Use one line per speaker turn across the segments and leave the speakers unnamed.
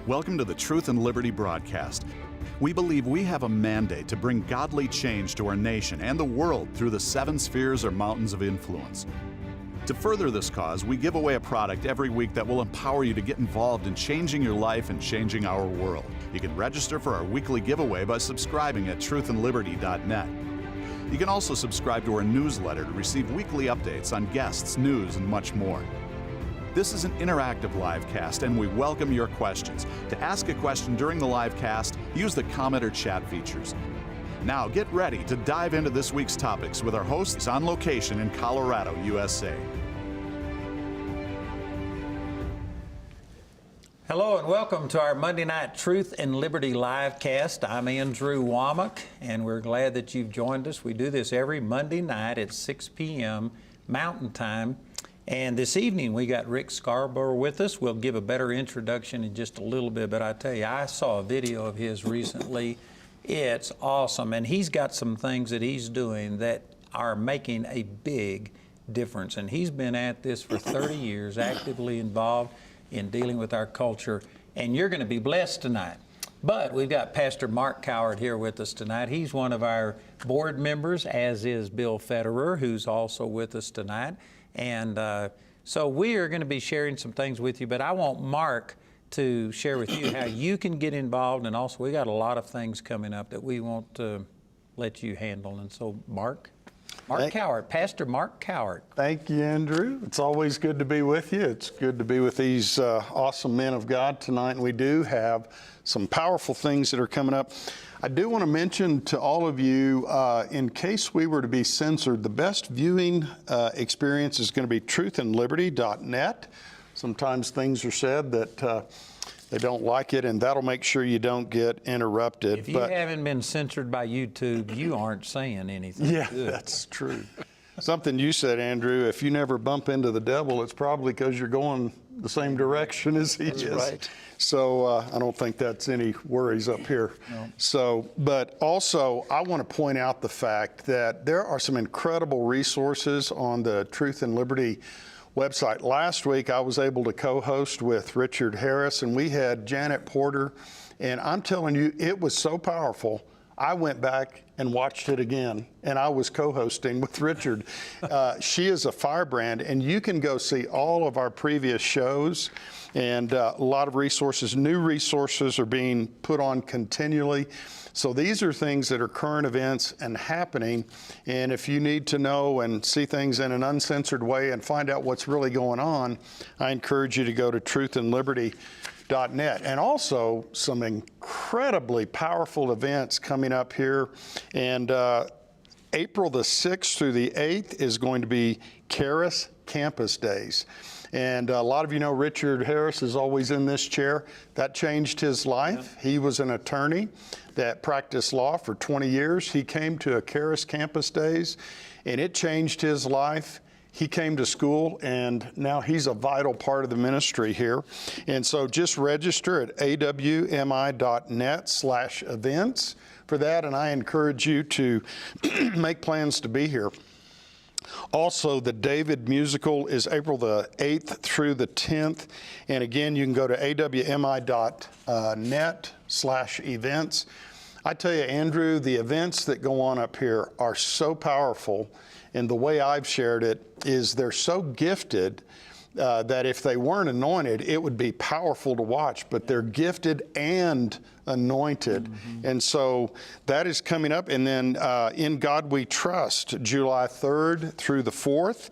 Welcome to the Truth and Liberty broadcast. We believe we have a mandate to bring godly change to our nation and the world through the 7 spheres or mountains of influence. To further this cause, we give away a product every week that will empower you to get involved in changing your life and changing our world. You can register for our weekly giveaway by subscribing at truthandliberty.net. You can also subscribe to our newsletter to receive weekly updates on guests, news, and much more. This is an interactive live cast, and we welcome your questions. To ask a question during the live cast, use the comment or chat features. Now get ready to dive into this week's topics with our hosts on location in Colorado, USA.
Hello and welcome to our Monday Night Truth and Liberty live cast. I'm Andrew Wommack, and we're glad that you've joined us. We do this every Monday night at 6 p.m. Mountain Time. And this evening we got Rick Scarborough with us. We'll give a better introduction in just a little bit, but I tell you, I saw a video of his recently. It's awesome, and he's got some things that he's doing that are making a big difference. And he's been at this for 30 years, actively involved in dealing with our culture, and you're going to be blessed tonight. But we've got Pastor Mark Cowart here with us tonight. He's one of our board members, as is Bill Federer, who's also with us tonight. And so we are going to be sharing some things with you, but I want Mark to share with you how you can get involved, and also we got a lot of things coming up that we want to let you handle. And so Mark Cowart, Pastor Mark Cowart.
Thank you, Andrew. It's always good to be with you. It's good to be with these awesome men of God tonight, and we do have some powerful things that are coming up. I do want to mention to all of you, in case we were to be censored, the best viewing experience is going to be truthandliberty.net. Sometimes things are said that they don't like it, and that'll make sure you don't get interrupted.
If you haven't been censored by YouTube, you aren't saying anything.
Yeah, good. That's true. Something you said, Andrew, if you never bump into the devil, it's probably because you're going the same direction as he is.
Right.
So I don't think that's any worries up here. No. So, but also I want to point out the fact that there are some incredible resources on the Truth and Liberty website. Last week I was able to co-host with Richard Harris, and we had Janet Porter, and I'm telling you, it was so powerful. I went back and watched it again, and I was co-hosting with Richard. She is a firebrand, and you can go see all of our previous shows, and a lot of resources. New resources are being put on continually. So these are things that are current events and happening, and if you need to know and see things in an uncensored way and find out what's really going on, I encourage you to go to truthandliberty.net. And also some incredibly powerful events coming up here. And April the 6th through the 8th is going to be Charis Campus Days. And a lot of you know Richard Harris is always in this chair. That changed his life. He was an attorney that practiced law for 20 years. He came to a Charis Campus Days, and it changed his life. He came to school, and now he's a vital part of the ministry here. And so just register at awmi.net/events for that, and I encourage you to make plans to be here. Also, the David musical is April the 8th through the 10th. And again, you can go to awmi.net/events. I tell you, Andrew, the events that go on up here are so powerful. And the way I've shared it is they're so gifted that if they weren't anointed, it would be powerful to watch, but they're gifted and anointed. Mm-hmm. And so that is coming up. And then In God We Trust, July 3rd through the 4th.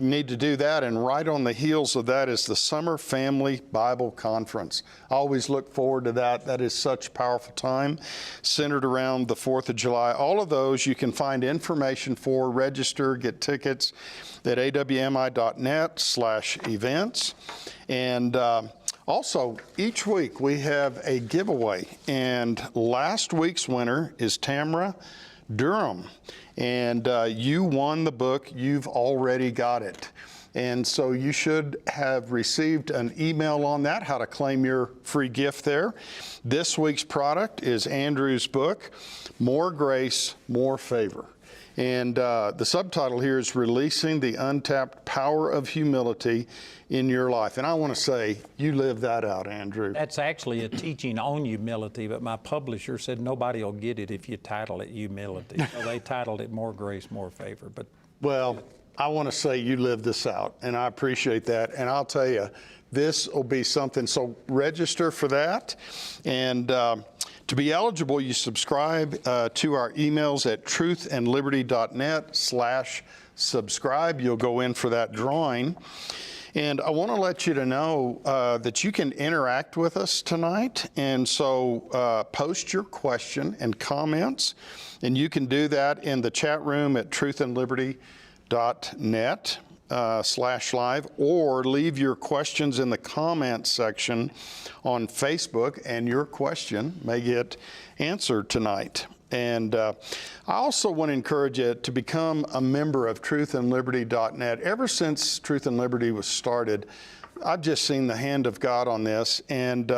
You need to do that, and right on the heels of that is the Summer Family Bible Conference. I always look forward to that. That is such a powerful time, centered around the 4th of July. All of those you can find information for, register, get tickets at awmi.net/events. And also, each week we have a giveaway, and last week's winner is Tamara Durham. And you won the book. You've already got it. And so you should have received an email on that, how to claim your free gift there. This week's product is Andrew's book, More Grace, More Favor. And the subtitle here is Releasing the Untapped Power of Humility in Your Life. And I want to say, you live that out, Andrew.
That's actually a teaching on humility, but my publisher said nobody will get it if you title it humility. So they titled it More Grace, More Favor. But
well, I want to say you live this out, and I appreciate that. And I'll tell you, this will be something, so register for that. And to be eligible, you subscribe to our emails at truthandliberty.net/subscribe. You'll go in for that drawing. And I want to let you to know that you can interact with us tonight. And so post your question and comments. And you can do that in the chat room at truthandliberty.net/live, or leave your questions in the comments section on Facebook, and your question may get answered tonight. And I also want to encourage you to become a member of truthandliberty.net. Ever since Truth and Liberty was started, I've just seen the hand of God on this, and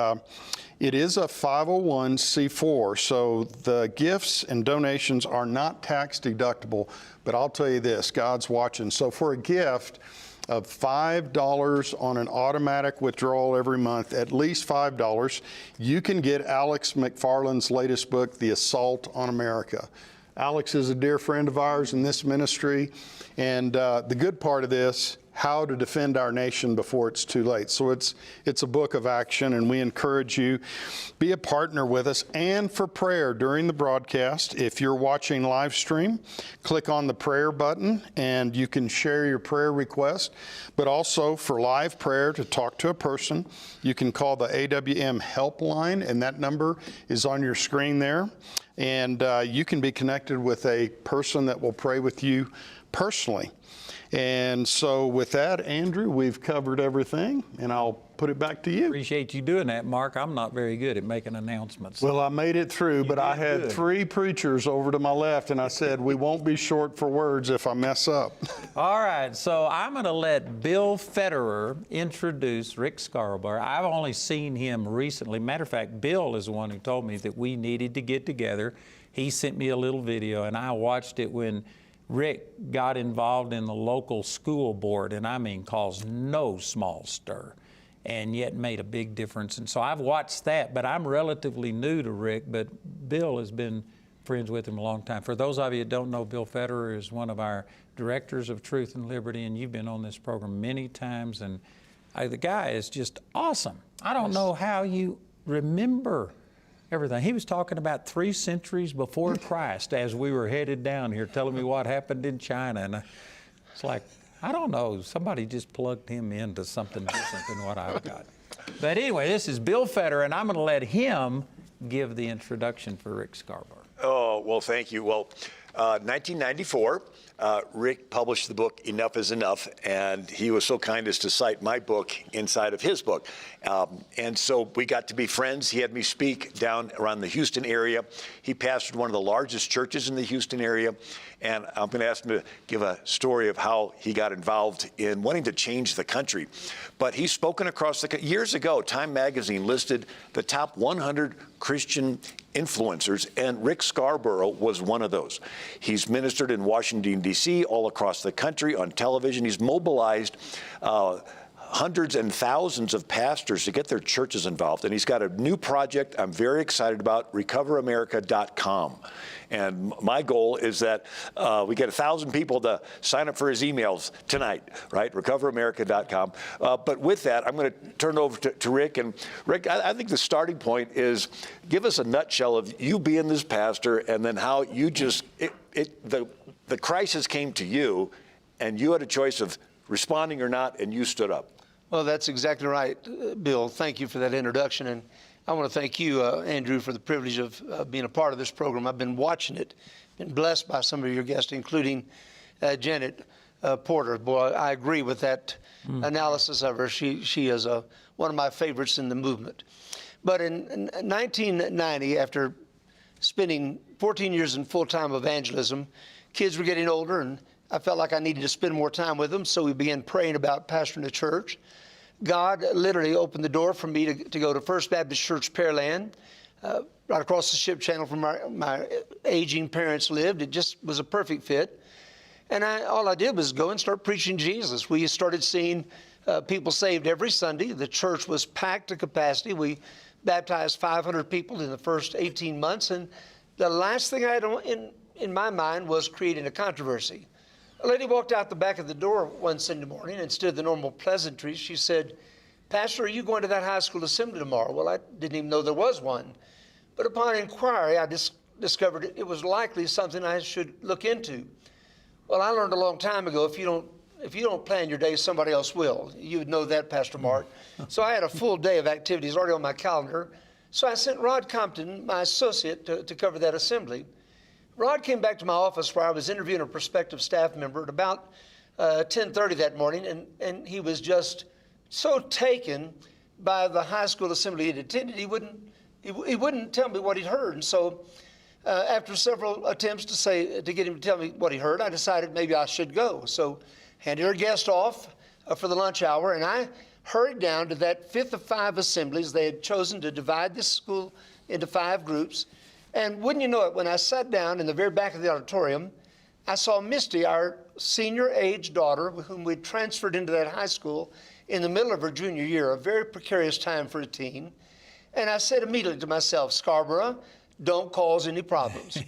it is a 501c4, so the gifts and donations are not tax deductible, but I'll tell you this, God's watching. So for a gift of $5 on an automatic withdrawal every month, at least $5, you can get Alex McFarland's latest book, The Assault on America. Alex is a dear friend of ours in this ministry, and the good part of this, how to defend our nation before it's too late. So it's a book of action, and we encourage you, be a partner with us. And for prayer during the broadcast, if you're watching live stream, click on the prayer button and you can share your prayer request. But also for live prayer, to talk to a person, you can call the AWM helpline, and that number is on your screen there. And you can be connected with a person that will pray with you personally. And so with that, Andrew, we've covered everything, and I'll put it back to you.
appreciate you doing that, Mark. I'm not very good at making announcements.
Well, I made it through, but I had three preachers over to my left, and I said, we won't be short for words if I mess up.
All right, so I'm going to let Bill Federer introduce Rick Scarborough. I've only seen him recently. Matter of fact, Bill is the one who told me that we needed to get together. He sent me a little video, and I watched it when Rick got involved in the local school board, and I mean caused no small stir, and yet made a big difference. And so I've watched that, but I'm relatively new to Rick, but Bill has been friends with him a long time. For those of you that don't know, Bill Federer is one of our directors of Truth and Liberty, and you've been on this program many times, and the guy is just awesome. I don't know how you remember everything. He was talking about 3 centuries before Christ as we were headed down here, telling me what happened in China. And it's like, I don't know, somebody just plugged him into something different than what I've got. But anyway, this is Bill Federer, and I'm going to let him give the introduction for Rick Scarborough.
Oh, well, thank you. Well, 1994, Rick published the book Enough is Enough, and he was so kind as to cite my book inside of his book. And so we got to be friends. He had me speak down around the Houston area. He pastored one of the largest churches in the Houston area, and I'm going to ask him to give a story of how he got involved in wanting to change the country. But he's spoken across the years ago. Time magazine listed the top 100 Christian influencers, and Rick Scarborough was one of those. He's ministered in Washington, D.C., all across the country, on television. He's mobilized hundreds and thousands of pastors to get their churches involved. And he's got a new project I'm very excited about, recoveramerica.com. And my goal is that we get 1,000 people to sign up for his emails tonight, right? recoveramerica.com. But with that, I'm going to turn it over to Rick. And Rick, I think the starting point is give us a nutshell of you being this pastor, and then how you just, the crisis came to you, and you had a choice of responding or not, and you stood up.
Well, that's exactly right, Bill. Thank you for that introduction. And I want to thank you, Andrew, for the privilege of being a part of this program. I've been watching it, been blessed by some of your guests, including Janet Porter. Boy, I agree with that analysis of her. She is one of my favorites in the movement. But in 1990, after spending 14 years in full-time evangelism, kids were getting older, and I felt like I needed to spend more time with them, so we began praying about pastoring a church. God literally opened the door for me to go to First Baptist Church, Pearland. right across the ship channel from my aging parents lived. It just was a perfect fit. And all I did was go and start preaching Jesus. We started seeing people saved every Sunday. The church was packed to capacity. We baptized 500 people in the first 18 months. And the last thing I had in my mind was creating a controversy. A lady walked out the back of the door one Sunday morning, and instead of the normal pleasantries, she said, "Pastor, are you going to that high school assembly tomorrow?" Well, I didn't even know there was one. But upon inquiry, I discovered it was likely something I should look into. Well, I learned a long time ago, if you don't plan your day, somebody else will. You would know that, Pastor Mark. So I had a full day of activities already on my calendar. So I sent Rod Compton, my associate, to cover that assembly. Rod came back to my office where I was interviewing a prospective staff member at about 10:30 that morning, and he was just so taken by the high school assembly he'd attended, he wouldn't tell me what he'd heard. And so after several attempts to get him to tell me what he heard, I decided maybe I should go. So handed our guest off for the lunch hour, and I hurried down to that fifth of 5 assemblies. They had chosen to divide this school into 5 groups. And wouldn't you know it, when I sat down in the very back of the auditorium, I saw Misty, our senior age daughter, whom we'd transferred into that high school in the middle of her junior year, a very precarious time for a teen. And I said immediately to myself, "Scarborough, don't cause any problems."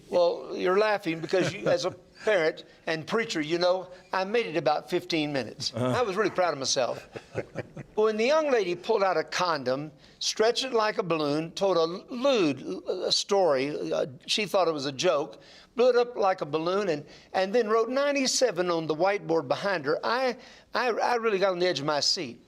Well, you're laughing because you, as a parent and preacher, you know, I made it about 15 minutes. I was really proud of myself. But when the young lady pulled out a condom, stretched it like a balloon, told a lewd story, she thought it was a joke, blew it up like a balloon, and then wrote 97 on the whiteboard behind her, I really got on the edge of my seat.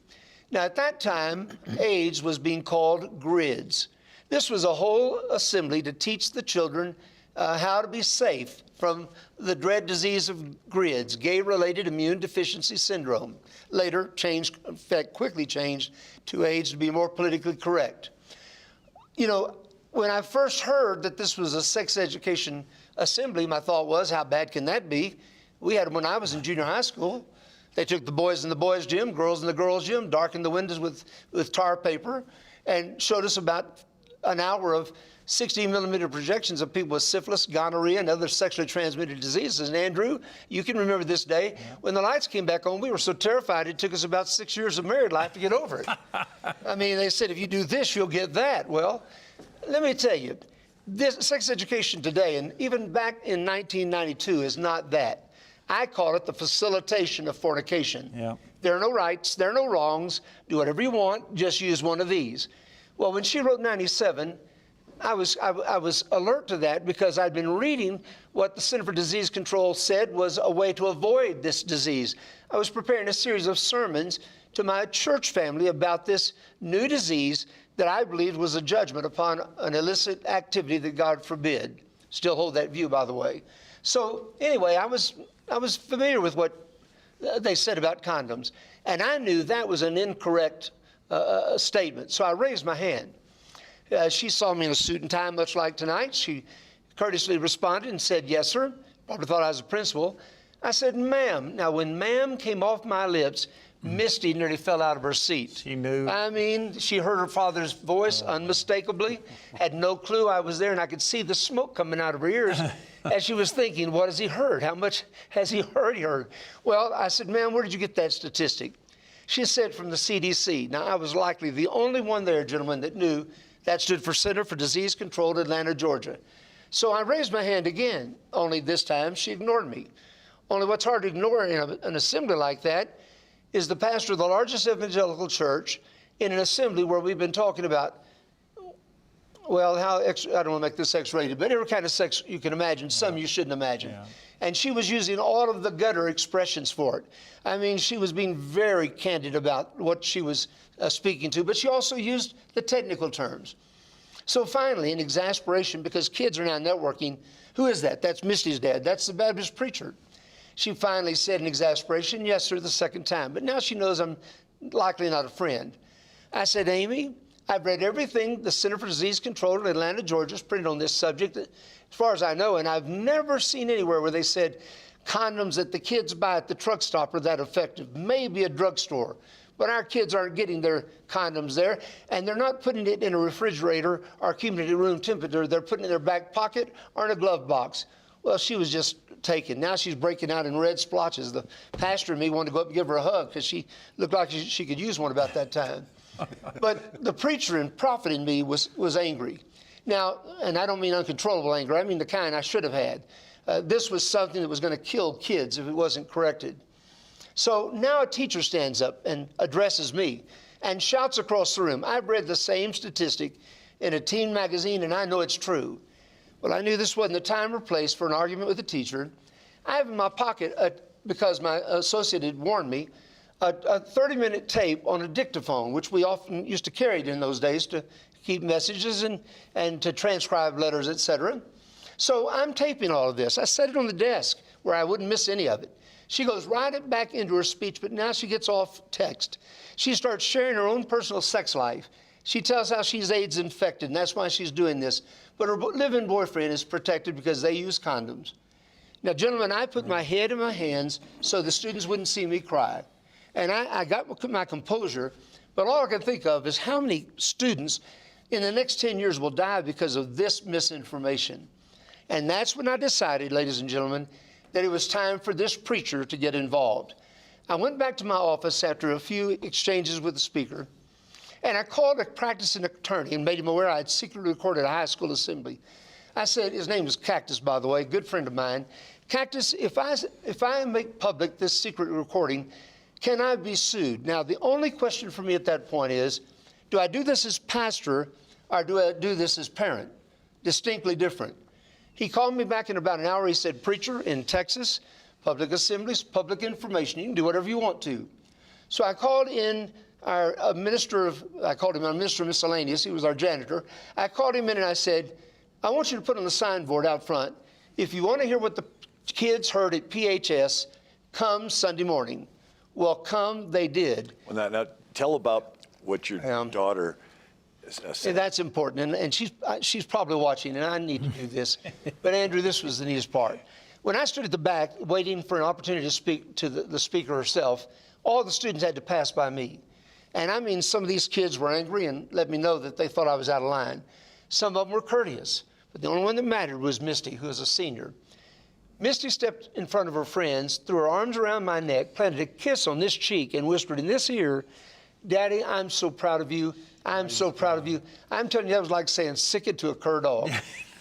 Now, at that time, AIDS was being called grids. This was a whole assembly to teach the children how to be safe from the dread disease of grids, gay-related immune deficiency syndrome. Later changed, in fact, quickly changed to AIDS to be more politically correct. You know, when I first heard that this was a sex education assembly, my thought was, how bad can that be? We had them when I was in junior high school. They took the boys in the boys' gym, girls in the girls' gym, darkened the windows with tar paper, and showed us about an hour of 60-millimeter projections of people with syphilis, gonorrhea, and other sexually transmitted diseases. And Andrew, you can remember this day. When the lights came back on, we were so terrified it took us about 6 years of married life to get over it. I mean, they said, if you do this, you'll get that. Well, let me tell you, this sex education today, and even back in 1992, is not that. I call it the facilitation of fornication. Yeah. There are no rights, there are no wrongs. Do whatever you want, just use one of these. Well, when she wrote 97, I was alert to that because I'd been reading what the Center for Disease Control said was a way to avoid this disease. I was preparing a series of sermons to my church family about this new disease that I believed was a judgment upon an illicit activity that God forbid. Still hold that view, by the way. So anyway, I was familiar with what they said about condoms, and I knew that was an incorrect statement. So I raised my hand. She saw me in a suit and tie, much like tonight. She courteously responded and said, "Yes, sir." Probably thought I was a principal. I said, "Ma'am." Now, when ma'am came off my lips, Misty nearly fell out of her seat.
She knew.
I mean, she heard her father's voice unmistakably, had no clue I was there, and I could see the smoke coming out of her ears as she was thinking, what has he heard? How much has he heard? Well, I said, "Ma'am, where did you get that statistic?" She said, "From the CDC." Now, I was likely the only one there, gentlemen, that knew that stood for Center for Disease Control, Atlanta, Georgia. So I raised my hand again, only this time she ignored me. Only what's hard to ignore in an assembly like that is the pastor of the largest evangelical church in an assembly where we've been talking about, well, I don't want to make this X-rated, but every kind of sex you can imagine, some you shouldn't imagine. Yeah. And she was using all of the gutter expressions for it. I mean, she was being very candid about what she was speaking to, but she also used the technical terms. So finally, in exasperation, because kids are now networking, who is that? That's Misty's dad. That's the Baptist preacher. She finally said in exasperation, "Yes, sir," the second time. But now she knows I'm likely not a friend. I said, "Amy, I've read everything the Center for Disease Control in Atlanta, Georgia has printed on this subject, as far as I know, and I've never seen anywhere where they said condoms that the kids buy at the truck stop are that effective. Maybe a drugstore. But our kids aren't getting their condoms there, and they're not putting it in a refrigerator or keeping it at room temperature. They're putting it in their back pocket or in a glove box. Well, she was just taken. Now she's breaking out in red splotches. The pastor and me wanted to go up and give her a hug because she looked like she could use one about that time. But the preacher and prophet in me was angry. Now, and I don't mean uncontrollable anger. I mean the kind I should have had. This was something that was going to kill kids if it wasn't corrected. So now a teacher stands up and addresses me and shouts across the room, "I've read the same statistic in a teen magazine, and I know it's true." Well, I knew this wasn't the time or place for an argument with the teacher. I have in my pocket, because my associate had warned me, a 30-minute tape on a dictaphone, which we often used to carry in those days to keep messages and to transcribe letters, etc. So I'm taping all of this. I set it on the desk where I wouldn't miss any of it. She goes right back into her speech, but now she gets off text. She starts sharing her own personal sex life. She tells how she's AIDS infected, and that's why she's doing this. But her live-in boyfriend is protected because they use condoms. Now, gentlemen, I put my head in my hands so the students wouldn't see me cry. And I got my composure, but all I can think of is how many students in the next 10 years will die because of this misinformation. And that's when I decided, ladies and gentlemen, that it was time for this preacher to get involved. I went back to my office after a few exchanges with the speaker, and I called a practicing attorney and made him aware I had secretly recorded a high school assembly. I said, his name was Cactus, by the way, a good friend of mine. Cactus, if I make public this secret recording, can I be sued? Now, the only question for me at that point is, do I do this as pastor or do I do this as parent? Distinctly different. He called me back in about an hour. He said, "Preacher, in Texas, public assemblies, public information, you can do whatever you want to." So I called in our minister of miscellaneous. He was our janitor. I called him in and I said, "I want you to put on the signboard out front, if you want to hear what the kids heard at PHS, come Sunday morning." Well, come they did.
Well, now tell about what your daughter said.
And that's important, and she's probably watching, and I need to do this. But Andrew, this was the neatest part. When I stood at the back waiting for an opportunity to speak to the speaker herself, all the students had to pass by me. And I mean, some of these kids were angry and let me know that they thought I was out of line. Some of them were courteous, but the only one that mattered was Misty, who was a senior. Misty stepped in front of her friends, threw her arms around my neck, planted a kiss on this cheek, and whispered in this ear, "Daddy, I'm so proud of you. I'm so proud of you." I'm telling you, that was like saying sick it to a cur dog.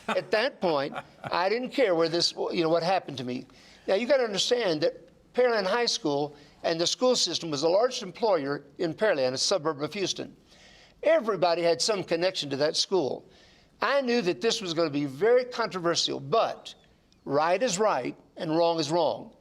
At that point, I didn't care where this, what happened to me. Now, you got to understand that Pearland High School and the school system was the largest employer in Pearland, a suburb of Houston. Everybody had some connection to that school. I knew that this was going to be very controversial, but right is right and wrong is wrong.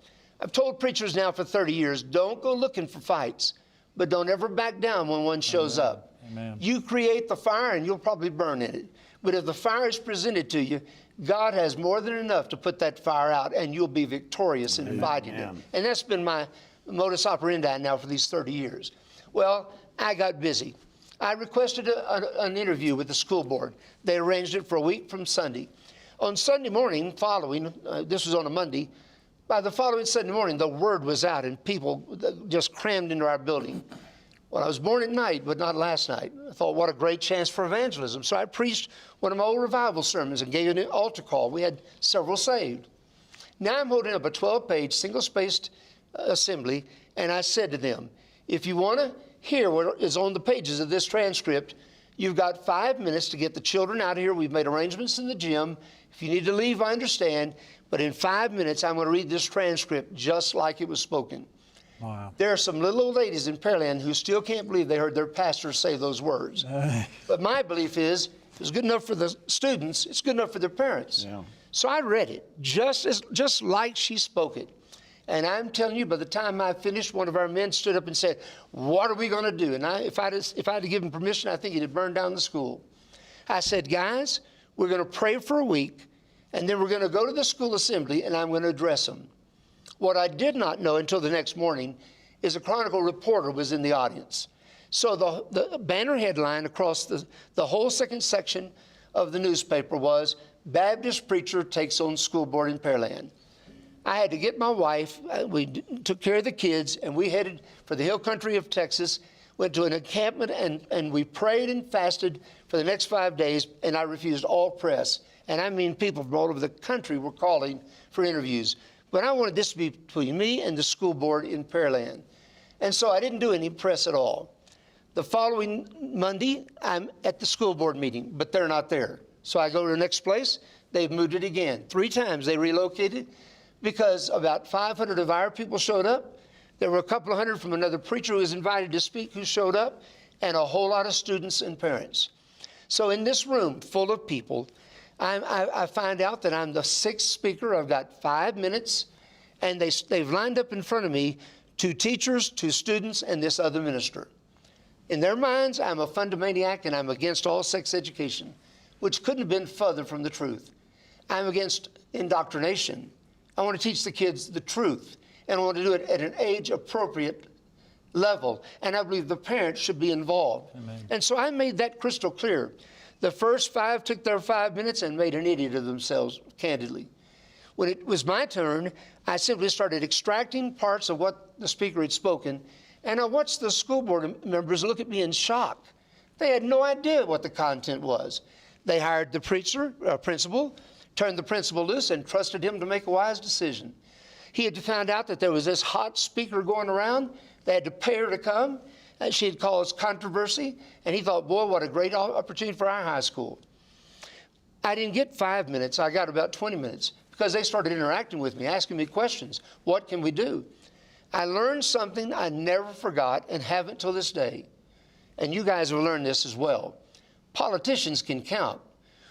I've told preachers now for 30 years, don't go looking for fights, but don't ever back down when one shows up.
Amen.
You create the fire and you'll probably burn in it. But if the fire is presented to you, God has more than enough to put that fire out, and you'll be victorious in fighting it. And that's been my modus operandi now for these 30 years. Well, I got busy. I requested an interview with the school board. They arranged it for a week from Sunday. On Sunday morning following, this was on a Monday, by the following Sunday morning, the word was out and people just crammed into our building. Well, I was born at night, but not last night. I thought, what a great chance for evangelism. So I preached one of my old revival sermons and gave an altar call. We had several saved. Now I'm holding up a 12-page, single-spaced assembly, and I said to them, if you want to hear what is on the pages of this transcript, you've got 5 minutes to get the children out of here. We've made arrangements in the gym. If you need to leave, I understand. But in 5 minutes, I'm going to read this transcript just like it was spoken.
Wow.
There are some little old ladies in Pearland who still can't believe they heard their pastor say those words. But my belief is, if it's good enough for the students, it's good enough for their parents. Yeah. So I read it just like she spoke it. And I'm telling you, by the time I finished, one of our men stood up and said, "What are we going to do?" And if I had to give him permission, I think he'd have burned down the school. I said, "Guys, we're going to pray for a week, and then we're going to go to the school assembly, and I'm going to address them." What I did not know until the next morning is a Chronicle reporter was in the audience. So the banner headline across the whole second section of the newspaper was, "Baptist Preacher Takes on School Board in Pearland." I had to get my wife, we took care of the kids, and we headed for the hill country of Texas went to an encampment, and we prayed and fasted for the next 5 days, and I refused all press. And I mean, people from all over the country were calling for interviews. But I wanted this to be between me and the school board in Pearland. And so I didn't do any press at all. The following Monday, I'm at the school board meeting, but they're not there. So I go to the next place. They've moved it again. 3 times they relocated because about 500 of our people showed up. There were a couple of hundred from another preacher who was invited to speak who showed up, and a whole lot of students and parents. So in this room full of people, I find out that I'm the 6th speaker. I've got 5 minutes, and they've lined up in front of me 2 teachers, 2 students, and this other minister. In their minds, I'm a fundamaniac, and I'm against all sex education, which couldn't have been further from the truth. I'm against indoctrination. I want to teach the kids the truth, and I want to do it at an age-appropriate level, and I believe the parents should be involved. Amen. And so I made that crystal clear. The first 5 took their 5 minutes and made an idiot of themselves, candidly. When it was my turn, I simply started extracting parts of what the speaker had spoken, and I watched the school board members look at me in shock. They had no idea what the content was. They hired the principal, turned the principal loose, and trusted him to make a wise decision. He had found out that there was this hot speaker going around. They had to pay her to come. She had caused controversy, and he thought, boy, what a great opportunity for our high school. I didn't get 5 minutes. I got about 20 minutes because they started interacting with me, asking me questions. What can we do? I learned something I never forgot and haven't till this day. And you guys will learn this as well. Politicians can count.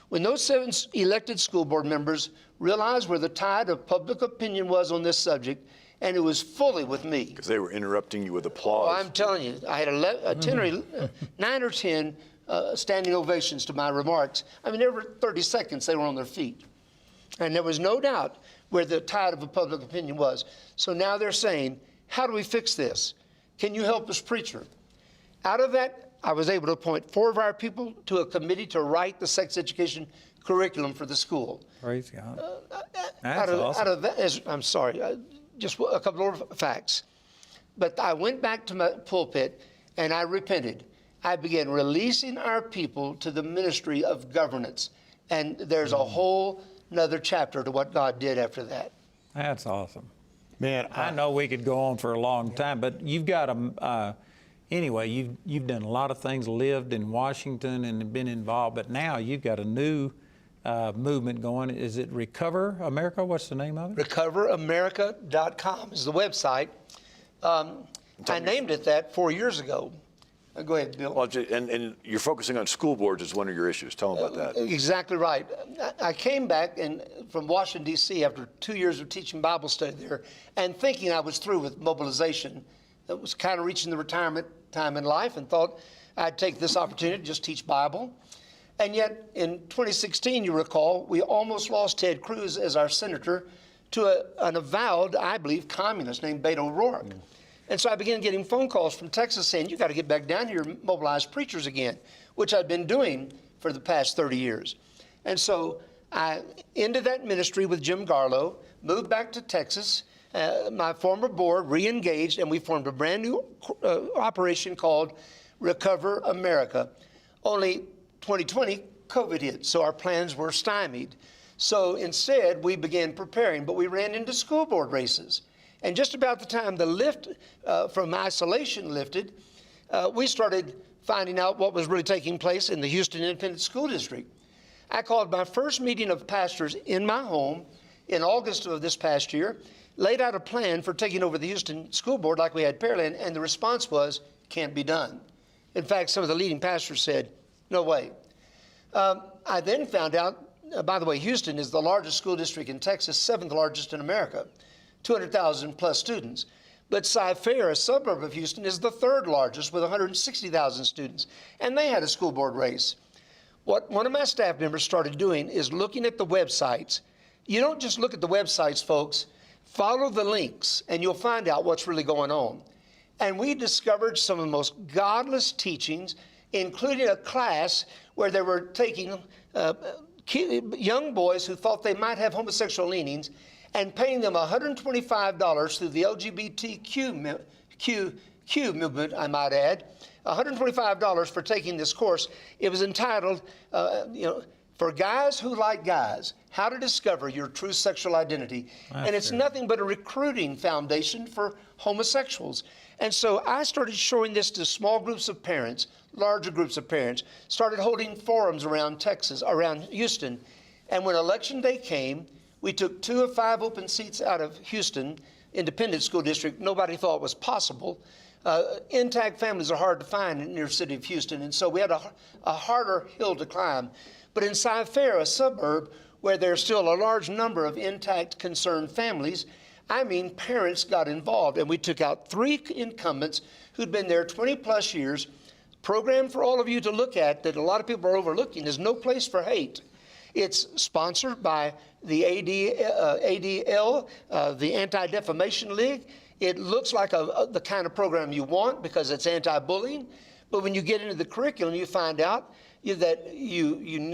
When those 7 elected school board members realized where the tide of public opinion was on this subject, and it was fully with me.
Because they were interrupting you with applause.
Oh, I'm telling you, I had 9 or 10 standing ovations to my remarks. I mean, every 30 seconds they were on their feet. And there was no doubt where the tide of public opinion was. So now they're saying, how do we fix this? Can you help us, preacher? Out of that, I was able to appoint 4 of our people to a committee to write the sex education curriculum for the school.
Praise God.
That's awesome. Out of that, I'm sorry, just a couple of facts. But I went back to my pulpit and I repented. I began releasing our people to the ministry of governance. And there's a whole another chapter to what God did after that.
That's awesome. Man, I know we could go on for a long time, but you've got anyway, you've done a lot of things, lived in Washington and been involved, but now you've got a new movement going. Is it Recover America? What's the name of it?
RecoverAmerica.com is the website. I named it that 4 years ago. Go ahead, Bill.
Well, and you're focusing on school boards as one of your issues. Tell them about that.
Exactly right. I came back from Washington, D.C. after 2 years of teaching Bible study there and thinking I was through with mobilization. It was kind of reaching the retirement time in life and thought I'd take this opportunity to just teach Bible. And yet in 2016, you recall, we almost lost Ted Cruz as our senator to an avowed, I believe, communist named Beto O'Rourke. And so I began getting phone calls from Texas saying, you got to get back down here and mobilize preachers again, which I'd been doing for the past 30 years. And so I ended that ministry with Jim Garlow, moved back to Texas. My former board re-engaged, and we formed a brand new operation called Recover America. Only 2020, COVID hit, so our plans were stymied. So instead, we began preparing, but we ran into school board races. And just about the time the lift from isolation lifted, we started finding out what was really taking place in the Houston Independent School District. I called my first meeting of pastors in my home in August of this past year, laid out a plan for taking over the Houston School Board like we had Pearland, and the response was, can't be done. In fact, some of the leading pastors said, no way. I then found out, by the way, Houston is the largest school district in Texas, 7th largest in America. 200,000 plus students. But Cy-Fair, a suburb of Houston, is the 3rd largest with 160,000 students. And they had a school board race. What one of my staff members started doing is looking at the websites. You don't just look at the websites, folks. Follow the links, and you'll find out what's really going on. And we discovered some of the most godless teachings, including a class where they were taking young boys who thought they might have homosexual leanings and paying them $125 through the LGBTQ Q movement, I might add, $125 for taking this course. It was entitled, For Guys Who Like Guys, How to Discover Your True Sexual Identity. And it's nothing but a recruiting foundation for homosexuals. And so I started showing this to small groups of parents, larger groups of parents, started holding forums around Texas, around Houston. And when election day came, we took 2 of 5 open seats out of Houston, independent school district. Nobody thought was possible. Intact families are hard to find in the inner city of Houston, and so we had a harder hill to climb. But in Cy-Fair, a suburb where there's still a large number of intact concerned families, parents got involved, and we took out 3 incumbents who'd been there 20 plus years. Program for all of you to look at that a lot of people are overlooking is No Place for Hate. It's sponsored by the ADL, the Anti-Defamation League. It looks like the kind of program you want because it's anti-bullying, but when you get into the curriculum, you find out that you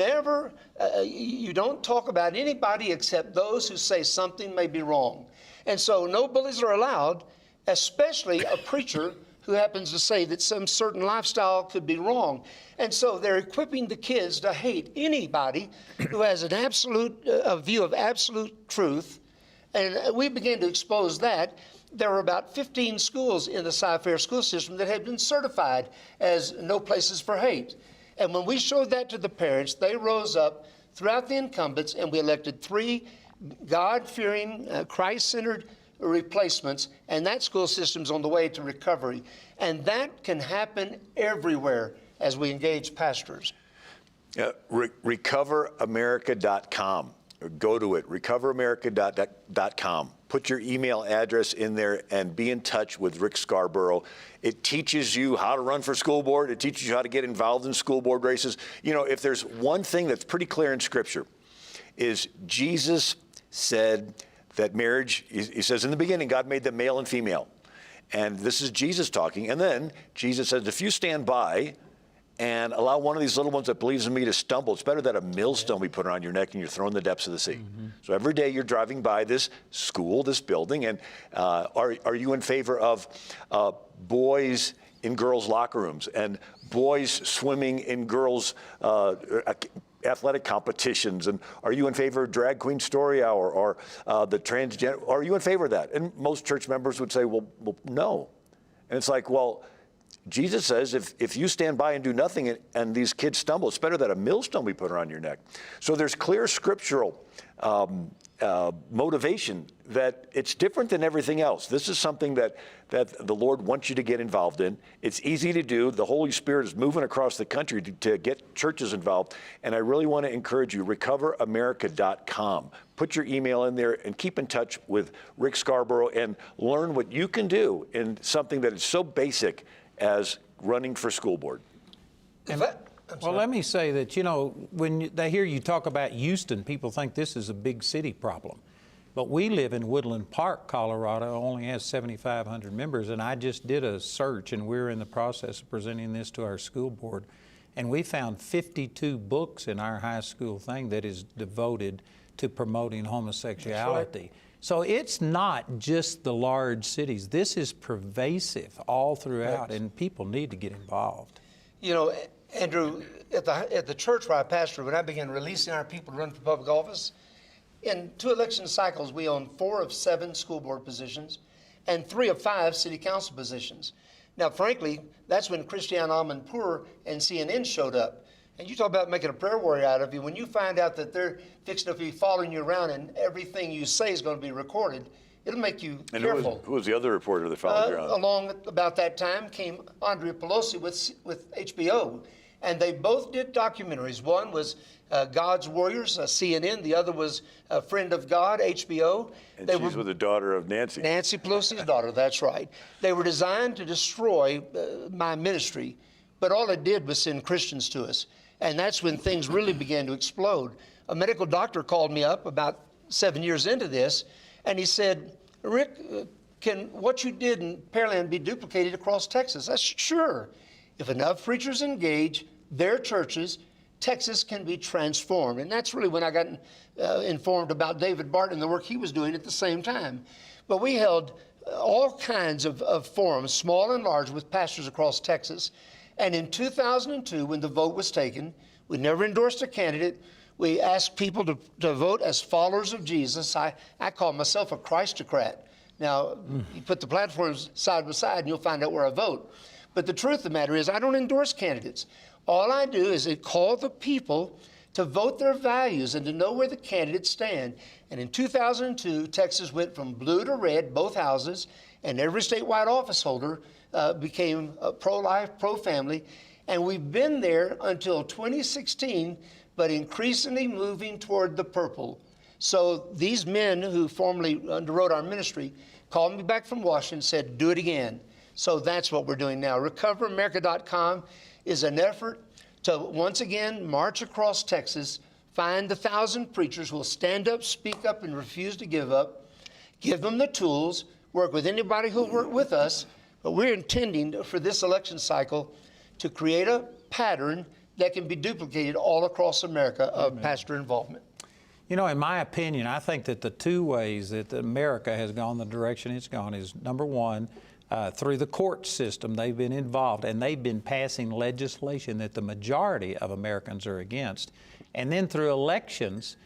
don't talk about anybody except those who say something may be wrong. And so no bullies are allowed, especially a preacher who happens to say that some certain lifestyle could be wrong. And so they're equipping the kids to hate anybody who has an absolute view of absolute truth. And we began to expose that. There were about 15 schools in the Cy-Fair school system that had been certified as No Places for Hate. And when we showed that to the parents, they rose up throughout the incumbents, and we elected 3 God-fearing, Christ-centered replacements, and that school system's on the way to recovery. And that can happen everywhere as we engage pastors.
RecoverAmerica.com. Go to it, recoveramerica.com. Put your email address in there and be in touch with Rick Scarborough. It teaches you how to run for school board. It teaches you how to get involved in school board races. You know, if there's one thing that's pretty clear in Scripture, is Jesus said that marriage, he says in the beginning, God made them male and female. And this is Jesus talking. And then Jesus says, if you stand by and allow one of these little ones that believes in me to stumble, it's better that a millstone be put around your neck and you're thrown in the depths of the sea. Mm-hmm. So every day you're driving by this school, this building, and are you in favor of boys in girls' locker rooms and boys swimming in girls' athletic competitions? And are you in favor of drag queen story hour or the transgender? Are you in favor of that? And most church members would say, well, no. And it's like, well, Jesus says if you stand by and do nothing and these kids stumble, it's better that a millstone be put around your neck. So there's clear scriptural motivation that it's different than everything else. This is something that the Lord wants you to get involved in. It's easy to do. The Holy Spirit is moving across the country to get churches involved. And I really want to encourage you, recoveramerica.com. Put your email in there and keep in touch with Rick Scarborough and learn what you can do in something that is so basic as running for school board.
Well, let me say that, you know, when they hear you talk about Houston, people think this is a big city problem. But we live in Woodland Park, Colorado, only has 7,500 members, and I just did a search, and we're in the process of presenting this to our school board. And we found 52 books in our high school thing that is devoted to promoting homosexuality. Right. So it's not just the large cities. This is pervasive all throughout, right. And people need to get involved.
You know, Andrew, at the church where I pastor, when I began releasing our people to run for public office, in 2 election cycles, we owned 4 of 7 school board positions and 3 of 5 city council positions. Now, frankly, that's when Christiane Amanpour and CNN showed up. And you talk about making a prayer warrior out of you. When you find out that they're fixing to be following you around and everything you say is going to be recorded, it'll make you careful.
Who was the other reporter that followed you around?
Along about that time came Andrea Pelosi with HBO. And they both did documentaries. One was God's Warriors, CNN. The other was A Friend of God, HBO.
And she's with the daughter of Nancy.
Nancy Pelosi's daughter, that's right. They were designed to destroy my ministry, but all it did was send Christians to us. And that's when things really began to explode. A medical doctor called me up about 7 years into this, and he said, Rick, can what you did in Pearland be duplicated across Texas? I said, sure. If enough preachers engage their churches, Texas can be transformed. And that's really when I got informed about David Barton and the work he was doing at the same time. But we held all kinds of forums, small and large, with pastors across Texas. And in 2002, when the vote was taken, we never endorsed a candidate. We asked people to vote as followers of Jesus. I call myself a Christocrat. Now, you put the platforms side by side and you'll find out where I vote. But the truth of the matter is I don't endorse candidates. All I do is call the people to vote their values and to know where the candidates stand. And in 2002, Texas went from blue to red, both houses, and every statewide office holder became pro-life, pro-family. And we've been there until 2016, but increasingly moving toward the purple. So these men who formerly underwrote our ministry called me back from Washington and said, do it again. So that's what we're doing now. RecoverAmerica.com is an effort to once again march across Texas, find the 1,000 preachers who will stand up, speak up, and refuse to give up, give them the tools, work with anybody who'll work with us. But we're intending for this election cycle to create a pattern that can be duplicated all across America of pastor involvement.
You know, in my opinion, I think that the two ways that America has gone the direction it's gone is, number one, through the court system, they've been involved and they've been passing legislation that the majority of Americans are against. And then through elections,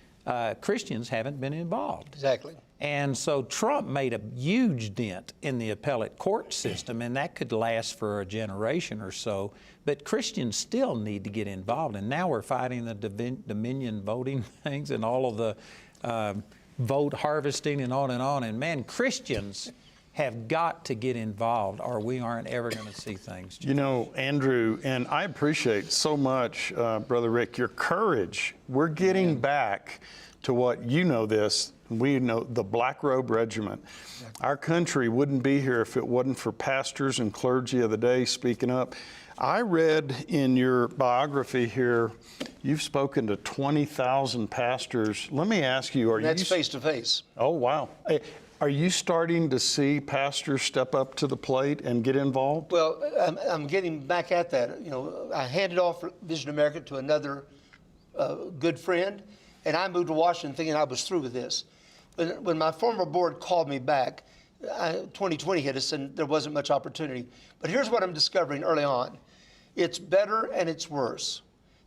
Christians haven't been involved.
Exactly.
And so Trump made a huge dent in the appellate court system, and that could last for a generation or so. But Christians still need to get involved. And now we're fighting the Dominion voting things and all of the vote harvesting and on and on. And man, Christians have got to get involved or we aren't ever going to see things change.
You know, Andrew, and I appreciate so much, Brother Rick, your courage. We're getting back to what you know this. We know the Black Robe Regiment. Our country wouldn't be here if it wasn't for pastors and clergy of the day speaking up. I read in your biography here, you've spoken to 20,000 pastors. Let me ask you,
That's face to face.
Oh, wow. Are you starting to see pastors step up to the plate and get involved?
Well, I'm getting back at that. You know, I handed off Vision America to another good friend, and I moved to Washington thinking I was through with this. But when my former board called me back, 2020 hit us and there wasn't much opportunity. But here's what I'm discovering early on. It's better and it's worse.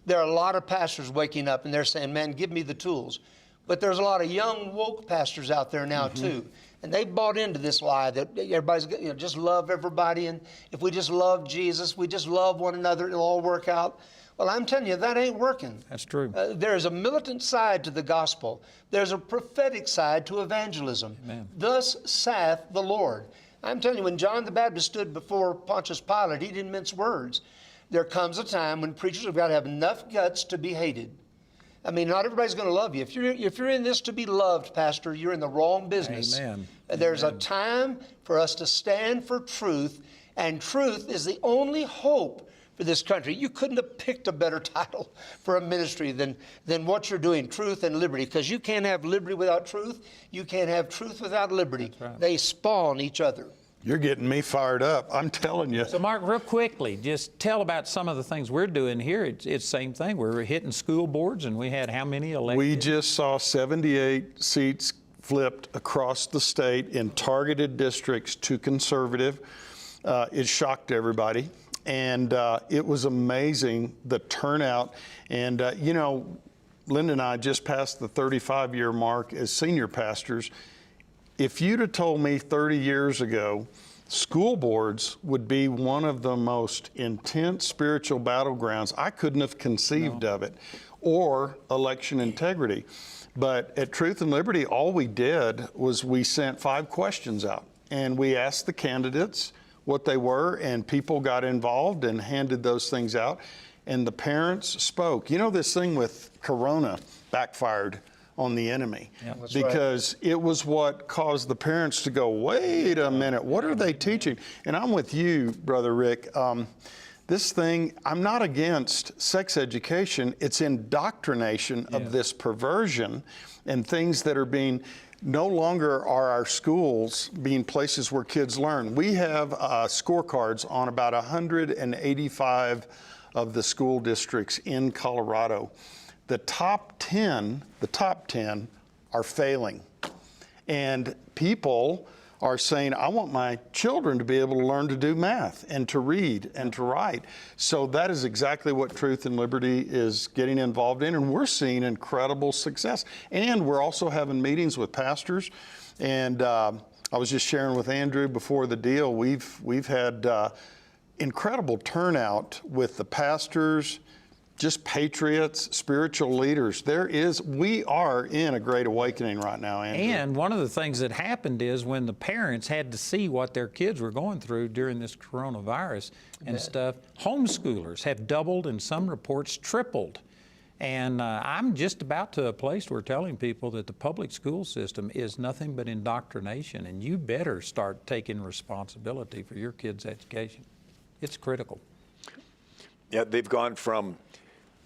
There are a lot of pastors waking up and they're saying, man, give me the tools. But there's a lot of young, woke pastors out there now, too. And they bought into this lie that everybody's, just love everybody. And if we just love Jesus, we just love one another, it'll all work out. Well, I'm telling you, that ain't working.
That's true.
There's a militant side to the gospel. There's a prophetic side to evangelism.
Amen.
Thus saith the Lord. I'm telling you, when John the Baptist stood before Pontius Pilate, he didn't mince words. There comes a time when preachers have got to have enough guts to be hated. I mean, not everybody's going to love you. If you're in this to be loved, Pastor, you're in the wrong business.
Amen.
There's a time for us to stand for truth, and truth is the only hope for this country. You couldn't have picked a better title for a ministry than what you're doing, Truth and Liberty, because you can't have liberty without truth. You can't have truth without liberty.
That's right.
They spawn each other.
You're getting me fired up. I'm telling you.
So, Mark, real quickly, just tell about some of the things we're doing here. It's the same thing. We're hitting school boards, and we had how many elected?
We just saw 78 seats flipped across the state in targeted districts to conservative. It shocked everybody. And it was amazing, the turnout. And, you know, Linda and I just passed the 35-year mark as senior pastors. If you'd have told me 30 years ago, school boards would be one of the most intense spiritual battlegrounds, I couldn't have conceived of it, or election integrity. But at Truth and Liberty, all we did was we sent 5 questions out, and we asked the candidates what they were, and people got involved and handed those things out, and the parents spoke. You know, this thing with Corona backfired on the enemy, because it was what caused the parents to go, wait a minute, what are they teaching? And I'm with you, Brother Rick. This thing, I'm not against sex education. It's indoctrination of this perversion and things that are being, no longer are our schools being places where kids learn. We have scorecards on about 185 of the school districts in Colorado. The top 10 are failing. And people are saying, I want my children to be able to learn to do math and to read and to write. So that is exactly what Truth and Liberty is getting involved in, and we're seeing incredible success. And we're also having meetings with pastors, and I was just sharing with Andrew before the deal, we've had incredible turnout with the pastors, just patriots, spiritual leaders. We are in a great awakening right now, Andrew.
And one of the things that happened is when the parents had to see what their kids were going through during this coronavirus and stuff, homeschoolers have doubled and some reports tripled. And I'm just about to a place where telling people that the public school system is nothing but indoctrination, and you better start taking responsibility for your kids' education. It's critical.
Yeah, they've gone from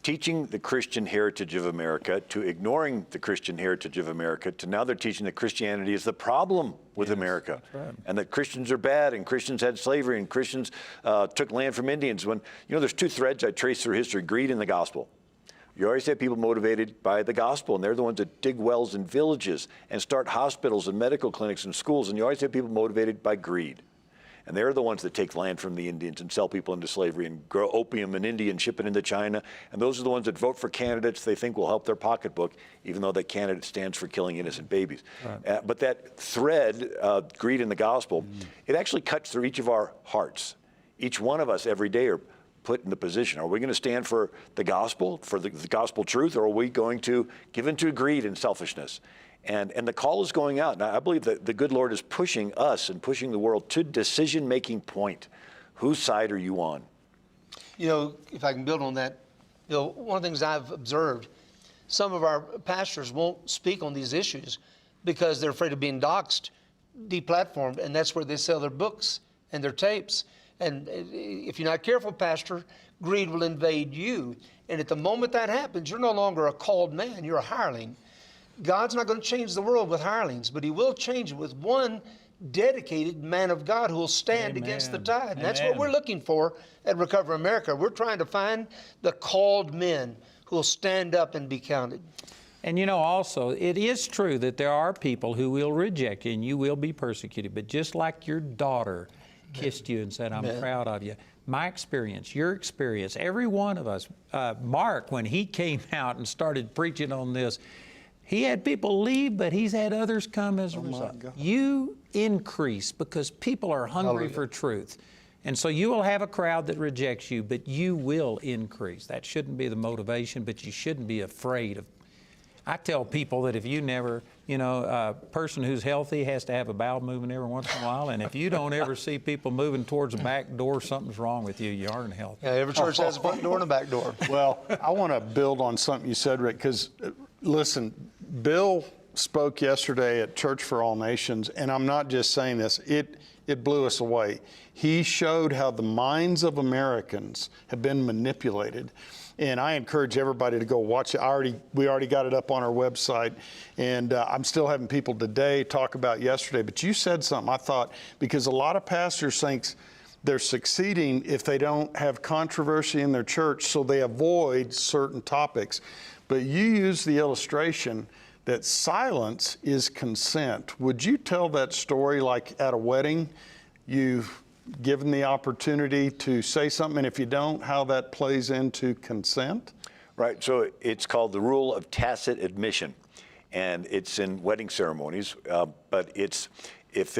teaching the Christian heritage of America to ignoring the Christian heritage of America to now they're teaching that Christianity is the problem with America.
That's right.
And that Christians are bad and Christians had slavery and Christians took land from Indians. When, there's two threads I trace through history, greed and the gospel. You always have people motivated by the gospel, and they're the ones that dig wells in villages and start hospitals and medical clinics and schools, and you always have people motivated by greed. And they're the ones that take land from the Indians and sell people into slavery and grow opium in India and ship it into China. And those are the ones that vote for candidates they think will help their pocketbook, even though that candidate stands for killing innocent babies. Right. But that thread, greed in the gospel, it actually cuts through each of our hearts. Each one of us every day are put in the position. Are we going to stand for the gospel, for the gospel truth, or are we going to give into greed and selfishness? And the call is going out. Now, I believe that the good Lord is pushing us and pushing the world to decision-making point. Whose side are you on?
If I can build on that, one of the things I've observed, some of our pastors won't speak on these issues because they're afraid of being doxxed, deplatformed, and that's where they sell their books and their tapes. And if you're not careful, Pastor, greed will invade you. And at the moment that happens, you're no longer a called man, you're a hireling. God's not going to change the world with hirelings, but he will change it with one dedicated man of God who will stand against the tide. And that's what we're looking for at Recover America. We're trying to find the called men who will stand up and be counted.
And also, it is true that there are people who will reject you and you will be persecuted. But just like your daughter kissed you and said, I'm proud of you, my experience, your experience, every one of us, Mark, when he came out and started preaching on this, he had people leave, but he's had others come as a result. You increase because people are hungry for truth. And so you will have a crowd that rejects you, but you will increase. That shouldn't be the motivation, but you shouldn't be afraid of. I tell people that if you never, a person who's healthy has to have a bowel movement every once in a while, and if you don't ever see people moving towards the back door, something's wrong with you. You aren't healthy.
Yeah, every church has a front door and a back door.
Well, I want to build on something you said, Rick, because listen, Bill spoke yesterday at Church for All Nations, and I'm not just saying this, it blew us away. He showed how the minds of Americans have been manipulated. And I encourage everybody to go watch it. We already got it up on our website, and I'm still having people today talk about yesterday. But you said something I thought, because a lot of pastors think they're succeeding if they don't have controversy in their church, so they avoid certain topics. But you use the illustration that silence is consent. Would you tell that story like at a wedding? You've given the opportunity to say something, and if you don't, how that plays into consent?
Right, so it's called the rule of tacit admission, and it's in wedding ceremonies, but it's, if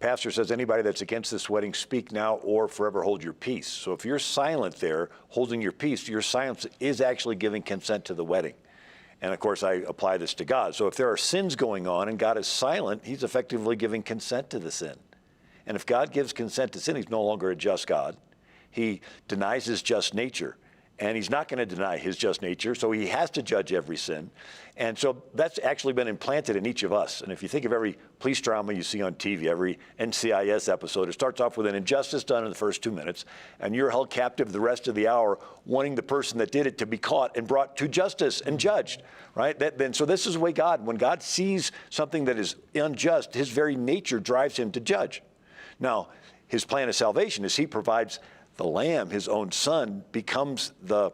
pastor says anybody that's against this wedding, speak now or forever hold your peace. So if you're silent there, holding your peace, your silence is actually giving consent to the wedding. And of course, I apply this to God. So if there are sins going on and God is silent, he's effectively giving consent to the sin. And if God gives consent to sin, he's no longer a just God. He denies his just nature, and he's not going to deny his just nature, so he has to judge every sin. And so that's actually been implanted in each of us. And if you think of every police drama you see on TV, every NCIS episode, it starts off with an injustice done in the first 2 minutes, and you're held captive the rest of the hour, wanting the person that did it to be caught and brought to justice and judged, right? So this is the way when God sees something that is unjust, his very nature drives him to judge. Now, his plan of salvation is he provides the Lamb, his own son, becomes the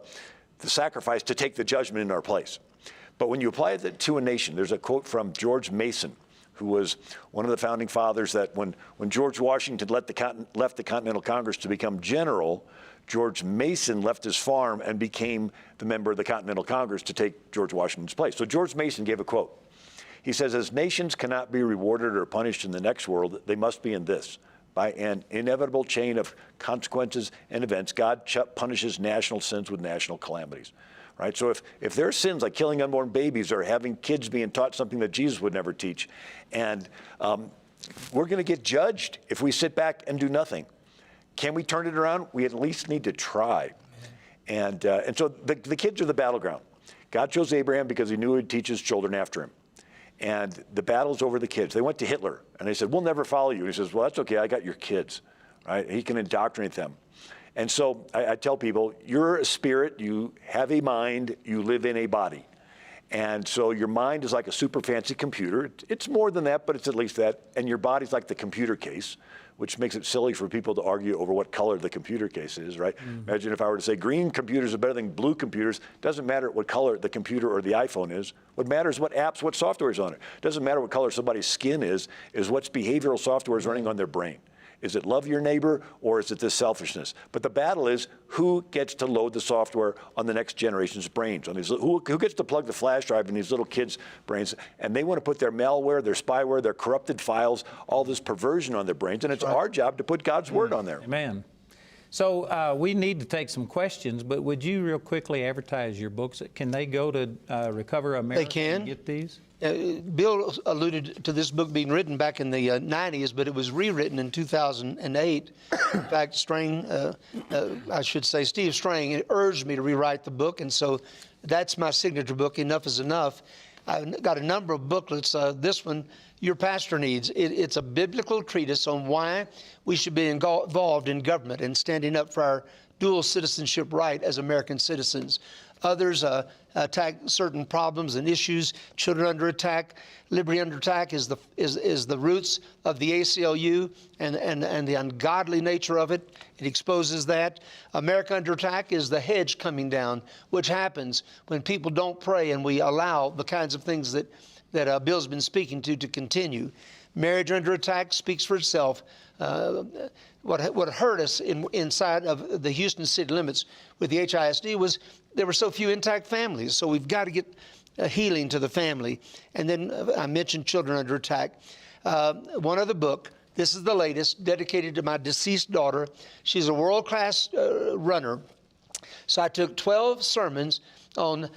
sacrifice to take the judgment in our place. But when you apply that to a nation, there's a quote from George Mason, who was one of the founding fathers, that when George Washington left the Continental Congress to become general, George Mason left his farm and became the member of the Continental Congress to take George Washington's place. So George Mason gave a quote. He says, "As nations cannot be rewarded or punished in the next world, they must be in this. By an inevitable chain of consequences and events, God punishes national sins with national calamities." Right? So if there are sins like killing unborn babies or having kids being taught something that Jesus would never teach, and we're going to get judged if we sit back and do nothing. Can we turn it around? We at least need to try. And so the kids are the battleground. God chose Abraham because he knew he'd teach his children after him. And the battle's over the kids. They went to Hitler and they said, "We'll never follow you." And he says, "Well, that's okay. I got your kids." Right? He can indoctrinate them. And so I tell people, you're a spirit, you have a mind, you live in a body. And so your mind is like a super fancy computer. It's more than that, but it's at least that. And your body's like the computer case, which makes it silly for people to argue over what color the computer case is, right? Imagine if I were to say green computers are better than blue computers. Doesn't matter what color the computer or the iPhone is. What matters is what apps, what software is on it. Doesn't matter what color somebody's skin is what's behavioral software is running on their brain. Is it love your neighbor, or is it this selfishness? But the battle is who gets to load the software on the next generation's brains, on these, who gets to plug the flash drive in these little kids' brains, and they want to put their malware, their spyware, their corrupted files, all this perversion on their brains, and it's our job to put God's word on there.
Amen. So we need to take some questions, but would you real quickly advertise your books? Can they go to Recover America
They can.
and get these?
Bill alluded to this book being written back in the 90s, but it was rewritten in 2008. In fact, Steve Strang urged me to rewrite the book, and so that's my signature book, Enough is Enough. I've got a number of booklets. This one, Your Pastor Needs. It's a biblical treatise on why we should be involved in government and standing up for our dual citizenship right as American citizens. Others attack certain problems and issues. Children Under Attack, Liberty Under Attack is the roots of the ACLU and the ungodly nature of it. It exposes that. America Under Attack is the hedge coming down, which happens when people don't pray and we allow the kinds of things that Bill's been speaking to continue. Marriage Under Attack speaks for itself. What hurt us inside of the Houston city limits with the HISD was there were so few intact families. So we've got to get a healing to the family. And then I mentioned Children Under Attack. One other book, this is the latest, dedicated to my deceased daughter. She's a world-class runner. So I took 12 sermons on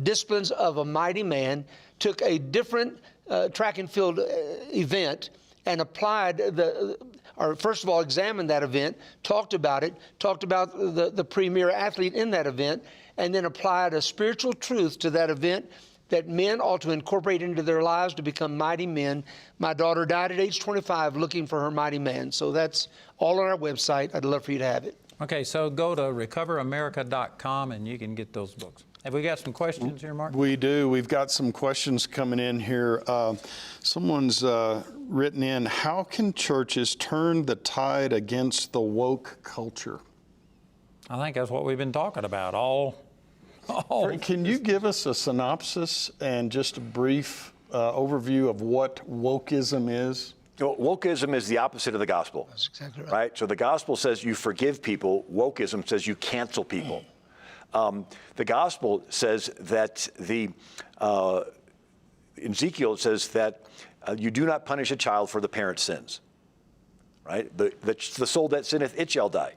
disciplines of a mighty man, took a different track and field event and applied first of all, examined that event, talked about the premier athlete in that event, and then applied a spiritual truth to that event that men ought to incorporate into their lives to become mighty men. My daughter died at age 25 looking for her mighty man. So that's all on our website. I'd love for you to have it.
Okay, so go to recoveramerica.com and you can get those books. Have we got some questions here, Mark?
We do. We've got some questions coming in here. Someone's written in, how can churches turn the tide against the woke culture?
I think that's what we've been talking about all.
Can you give us a synopsis and just a brief overview of what wokeism is?
Wokeism is the opposite of the gospel.
That's exactly right.
Right? So the gospel says you forgive people. Wokeism says you cancel people. The gospel says that in Ezekiel, it says that you do not punish a child for the parent's sins. Right? The soul that sinneth, it shall die.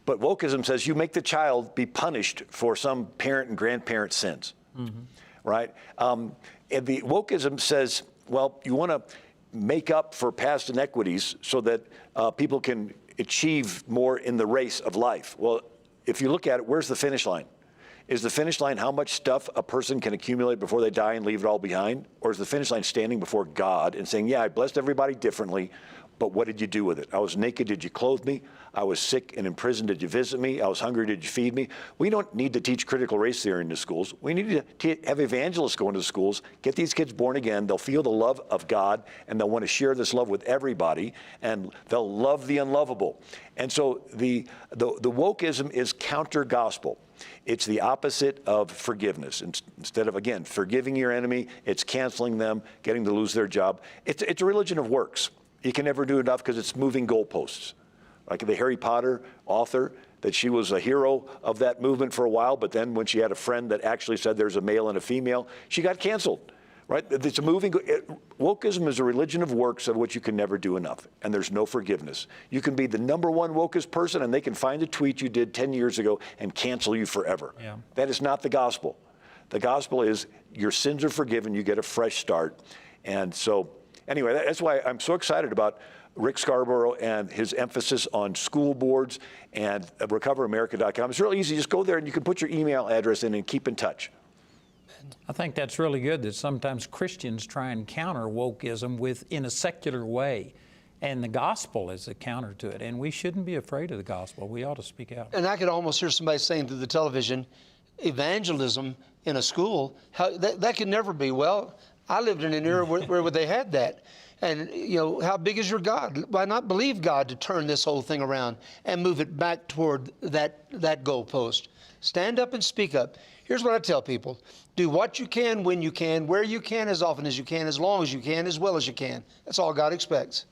But wokeism says you make the child be punished for some parent and grandparent sins. Right? And the wokeism says, well, you want to make up for past inequities so that people can achieve more in the race of life. Well, if you look at it, where's the finish line? Is the finish line how much stuff a person can accumulate before they die and leave it all behind? Or is the finish line standing before God and saying, yeah, I blessed everybody differently. but what did you do with it? I was naked, did you clothe me? I was sick and in prison, did you visit me? I was hungry, did you feed me? We don't need to teach critical race theory in the schools. We need to have evangelists go into the schools, get these kids born again. They'll feel the love of God, and they'll want to share this love with everybody, and they'll love the unlovable. And so the wokeism is counter-gospel. It's the opposite of forgiveness. Instead of, again, forgiving your enemy, it's canceling them, getting to lose their job. It's a religion of works. You can never do enough because it's moving goalposts. Like the Harry Potter author, that she was a hero of that movement for a while, but then when she had a friend that actually said there's a male and a female, she got canceled, right? It's a moving, wokeism is a religion of works of which you can never do enough, and there's no forgiveness. You can be the #1 wokest person, and they can find a tweet you did 10 years ago and cancel you forever. Yeah. That is not the gospel. The gospel is your sins are forgiven, you get a fresh start. And so, anyway, that's why I'm so excited about Rick Scarborough and his emphasis on school boards and recoveramerica.com. It's really easy. Just go there and you can put your email address in and keep in touch.
I think that's really good that sometimes Christians try and counter wokeism in a secular way. And the gospel is a counter to it. And we shouldn't be afraid of the gospel. We ought to speak out.
And I could almost hear somebody saying through the television, evangelism in a school, that could never be. Well, I lived in an era where they had that. And, you know, how big is your God? Why not believe God to turn this whole thing around and move it back toward that goalpost? Stand up and speak up. Here's what I tell people. Do what you can, when you can, where you can, as often as you can, as long as you can, as well as you can. That's all God expects.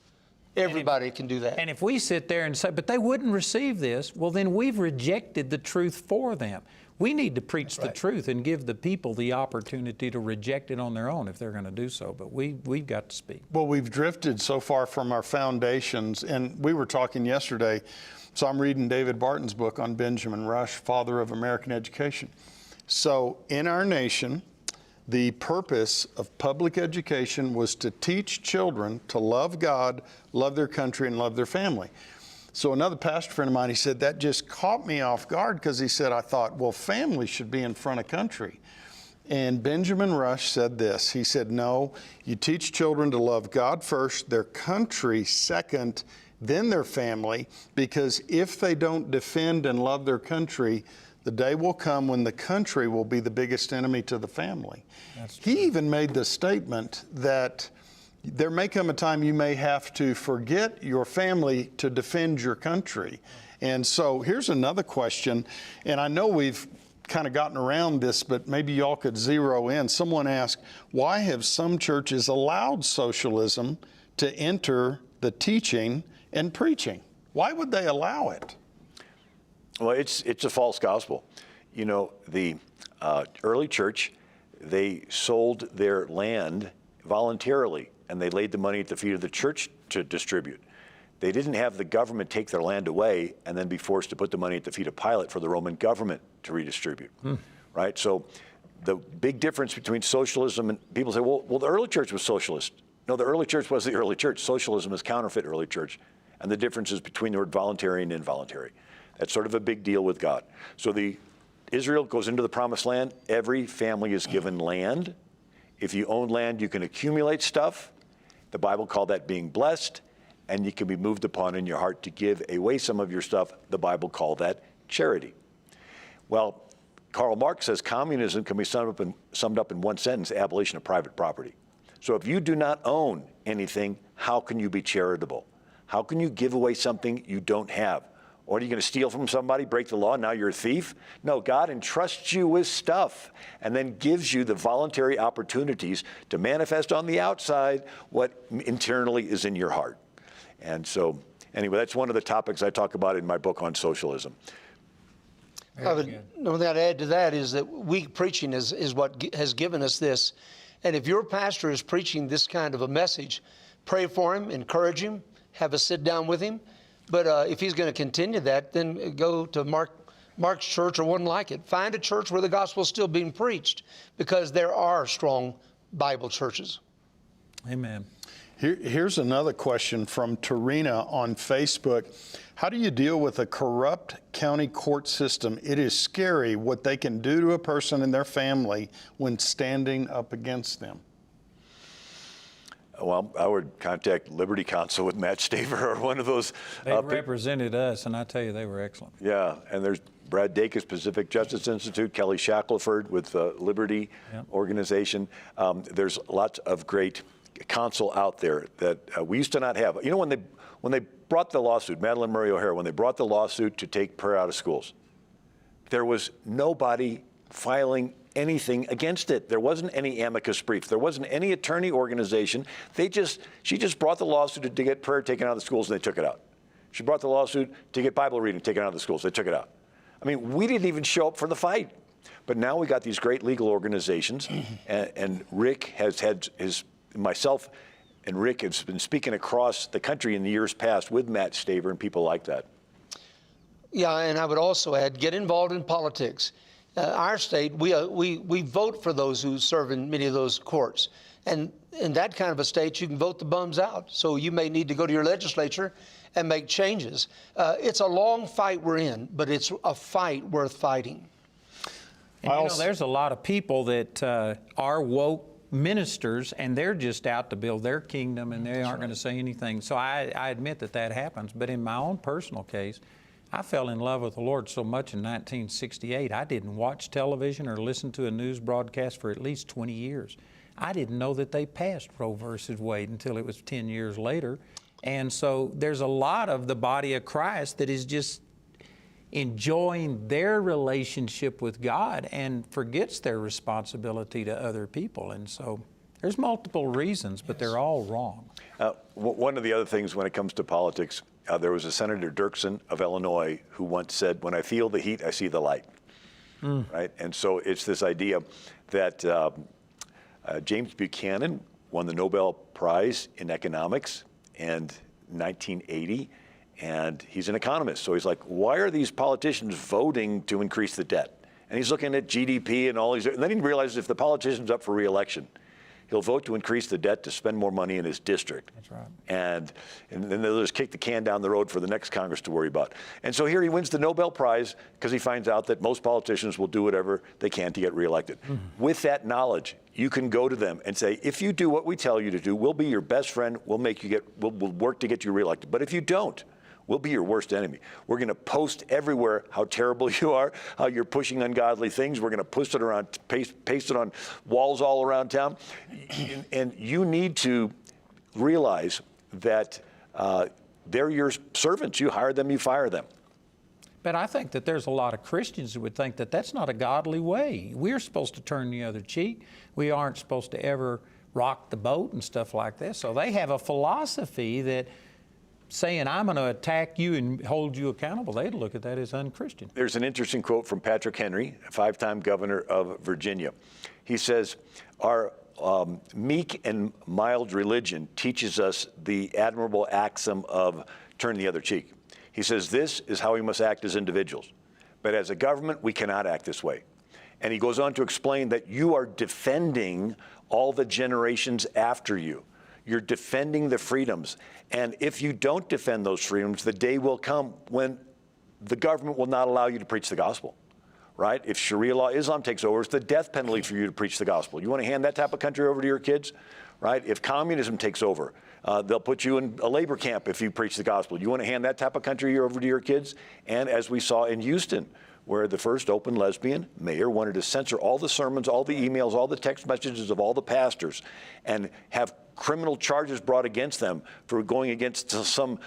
Everybody can do that.
And if we sit there and say, but they wouldn't receive this, well, then we've rejected the truth for them. We need to preach the truth and give the people the opportunity to reject it on their own if they're going to do so. But we've got to speak.
Well, we've drifted so far from our foundations, and we were talking yesterday. So I'm reading David Barton's book on Benjamin Rush, father of American education. So in our nation, the purpose of public education was to teach children to love God, love their country, and love their family. So another pastor friend of mine, he said, that just caught me off guard because he said, I thought, well, family should be in front of country. And Benjamin Rush said this. He said, no, you teach children to love God first, their country second, then their family, because if they don't defend and love their country, the day will come when the country will be the biggest enemy to the family. He even made the statement that there may come a time you may have to forget your family to defend your country. And so here's another question, and I know we've kind of gotten around this, but maybe y'all could zero in. Someone asked, why have some churches allowed socialism to enter the teaching and preaching? Why would they allow it?
Well, it's a false gospel. You know, the early church, they sold their land voluntarily, and they laid the money at the feet of the church to distribute. They didn't have the government take their land away and then be forced to put the money at the feet of Pilate for the Roman government to redistribute, right? So the big difference between socialism and people say, well, the early church was socialist. No, the early church was the early church. Socialism is counterfeit early church. And the difference is between the word voluntary and involuntary. That's sort of a big deal with God. So Israel goes into the promised land. Every family is given land. If you own land, you can accumulate stuff. The Bible called that being blessed, and you can be moved upon in your heart to give away some of your stuff. The Bible called that charity. Well, Karl Marx says communism can be summed up in one sentence: abolition of private property. So if you do not own anything, how can you be charitable? How can you give away something you don't have? Or are you going to steal from somebody, break the law, now you're a thief? No, God entrusts you with stuff and then gives you the voluntary opportunities to manifest on the outside what internally is in your heart. And so, anyway, that's one of the topics I talk about in my book on socialism.
One thing I'd add to that is that weak preaching is what has given us this. And if your pastor is preaching this kind of a message, pray for him, encourage him, have a sit down with him. But if he's going to continue that, then go to Mark's church or one like it. Find a church where the gospel is still being preached, because there are strong Bible churches.
Amen.
Here's another question from Tarina on Facebook. How do you deal with a corrupt county court system? It is scary what they can do to a person and their family when standing up against them.
Well, I would contact Liberty Counsel with Matt Staver or one of those.
They represented us, and I tell you, they were excellent.
Yeah, and there's Brad Dacus, Pacific Justice Institute, Kelly Shackelford with Liberty Organization. There's lots of great counsel out there that we used to not have. You know, when they brought the lawsuit, Madalyn Murray O'Hara, when they brought the lawsuit to take prayer out of schools, there was nobody filing anything against it. There wasn't any amicus brief. There wasn't any attorney organization. She just brought the lawsuit to get prayer taken out of the schools, and they took it out. She brought the lawsuit to get Bible reading taken out of the schools. They took it out. I mean, we didn't even show up for the fight. But now we got these great legal organizations, and Rick has had myself and Rick has been speaking across the country in the years past with Matt Staver and people like that.
Yeah, and I would also add, get involved in politics. Our state, we vote for those who serve in many of those courts. And in that kind of a state, you can vote the bums out. So you may need to go to your legislature and make changes. It's a long fight we're in, but it's a fight worth fighting.
And you know, there's a lot of people that are woke ministers, and they're just out to build their kingdom, and they aren't going to say anything. So I admit that happens. But in my own personal case, I fell in love with the Lord so much in 1968, I didn't watch television or listen to a news broadcast for at least 20 years. I didn't know that they passed Roe versus Wade until it was 10 years later. And so there's a lot of the body of Christ that is just enjoying their relationship with God and forgets their responsibility to other people. And so there's multiple reasons, but they're all wrong.
One of the other things when it comes to politics, there was a Senator Dirksen of Illinois who once said, "When I feel the heat, I see the light." Right? And so it's this idea that James Buchanan won the Nobel Prize in economics in 1980, and he's an economist. So he's like, why are these politicians voting to increase the debt? And he's looking at GDP and all these, and then he realizes if the politician's up for re-election, he'll vote to increase the debt to spend more money in his district.
That's right.
And then they'll just kick the can down the road for the next Congress to worry about. And so here he wins the Nobel Prize because he finds out that most politicians will do whatever they can to get reelected. With that knowledge, you can go to them and say, if you do what we tell you to do, we'll be your best friend, we'll work to get you reelected. But if you don't, we'll be your worst enemy. We're going to post everywhere how terrible you are, how you're pushing ungodly things. We're going to post it around, paste it on walls all around town. And you need to realize that they're your servants. You hire them, you fire them.
But I think that there's a lot of Christians who would think that that's not a godly way. We're supposed to turn the other cheek. We aren't supposed to ever rock the boat and stuff like this. So they have a philosophy that saying, I'm going to attack you and hold you accountable, they'd look at that as unchristian.
There's an interesting quote from Patrick Henry, five-time governor of Virginia. He says, our meek and mild religion teaches us the admirable axiom of turn the other cheek. He says, this is how we must act as individuals. But as a government, we cannot act this way. And he goes on to explain that you are defending all the generations after you. You're defending the freedoms. And if you don't defend those freedoms, the day will come when the government will not allow you to preach the gospel, right? If Sharia law Islam takes over, it's the death penalty for you to preach the gospel. You want to hand that type of country over to your kids, right? If communism takes over, they'll put you in a labor camp if you preach the gospel. You want to hand that type of country over to your kids? And as we saw in Houston, where the first open lesbian mayor wanted to censor all the sermons, all the emails, all the text messages of all the pastors, and have criminal charges brought against them for going against some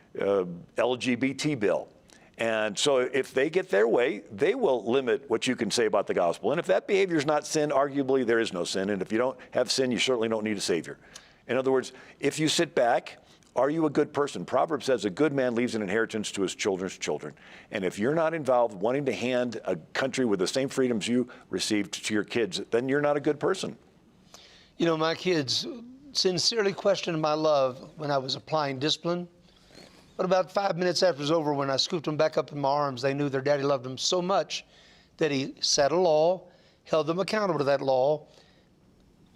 LGBT bill. And so if they get their way, they will limit what you can say about the gospel. And if that behavior is not sin, arguably there is no sin. And if you don't have sin, you certainly don't need a savior. In other words, if you sit back, are you a good person? Proverbs says a good man leaves an inheritance to his children's children. And if you're not involved wanting to hand a country with the same freedoms you received to your kids, then you're not a good person.
You know, my kids sincerely questioned my love when I was applying discipline. But about 5 minutes after it was over, when I scooped them back up in my arms, they knew their daddy loved them so much that he set a law, held them accountable to that law,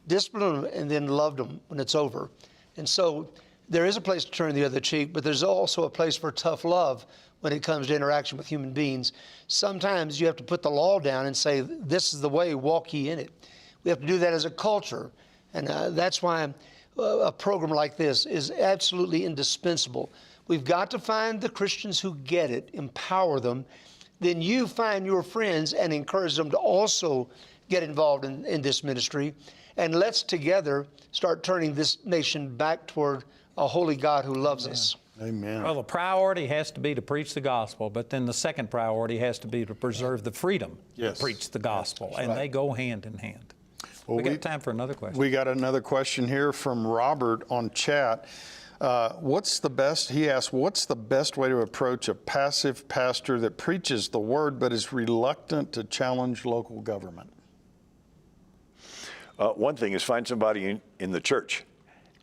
disciplined them, and then loved them when it's over. And so there is a place to turn the other cheek, but there's also a place for tough love when it comes to interaction with human beings. Sometimes you have to put the law down and say, this is the way, walk ye in it. We have to do that as a culture. And that's why a program like this is absolutely indispensable. We've got to find the Christians who get it, empower them. Then you find your friends and encourage them to also get involved in this ministry. And let's together start turning this nation back toward a holy God who loves us.
Amen.
Well, the priority has to be to preach the gospel, but then the second priority has to be to preserve the freedom to preach the gospel, and they go hand in hand. Well, we got time for another question.
We got another question here from Robert on chat. He asked, what's the best way to approach a passive pastor that preaches the word but is reluctant to challenge local government?
One thing is find somebody in the church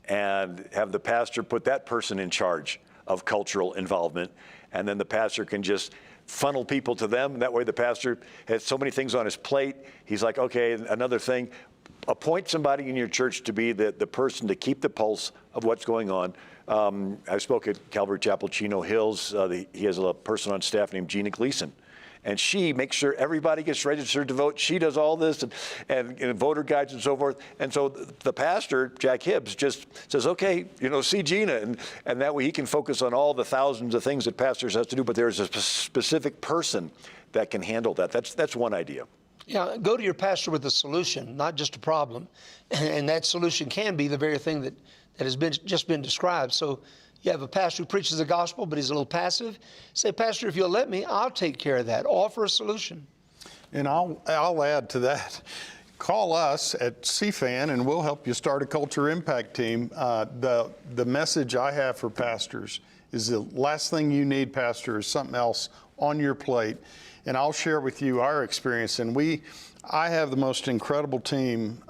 and have the pastor put that person in charge of cultural involvement, and then the pastor can just funnel people to them. That way the pastor has so many things on his plate. He's like, okay, another thing. Appoint somebody in your church to be the person to keep the pulse of what's going on. I spoke at Calvary Chapel, Chino Hills. He has a person on staff named Gina Gleason. And she makes sure everybody gets registered to vote. She does all this and voter guides and so forth. And so the pastor, Jack Hibbs, just says, okay, see Gina. And that way he can focus on all the thousands of things that pastors have to do. But there's a specific person that can handle that. That's one idea.
Yeah, go to your pastor with a solution, not just a problem. And that solution can be the very thing that has just been described. So you have a pastor who preaches the gospel, but he's a little passive. Say, Pastor, if you'll let me, I'll take care of that. Offer a solution.
And I'll add to that. Call us at CFAN, and we'll help you start a culture impact team. The message I have for pastors is the last thing you need, pastor, is something else on your plate. And I'll share with you our experience. And I have the most incredible team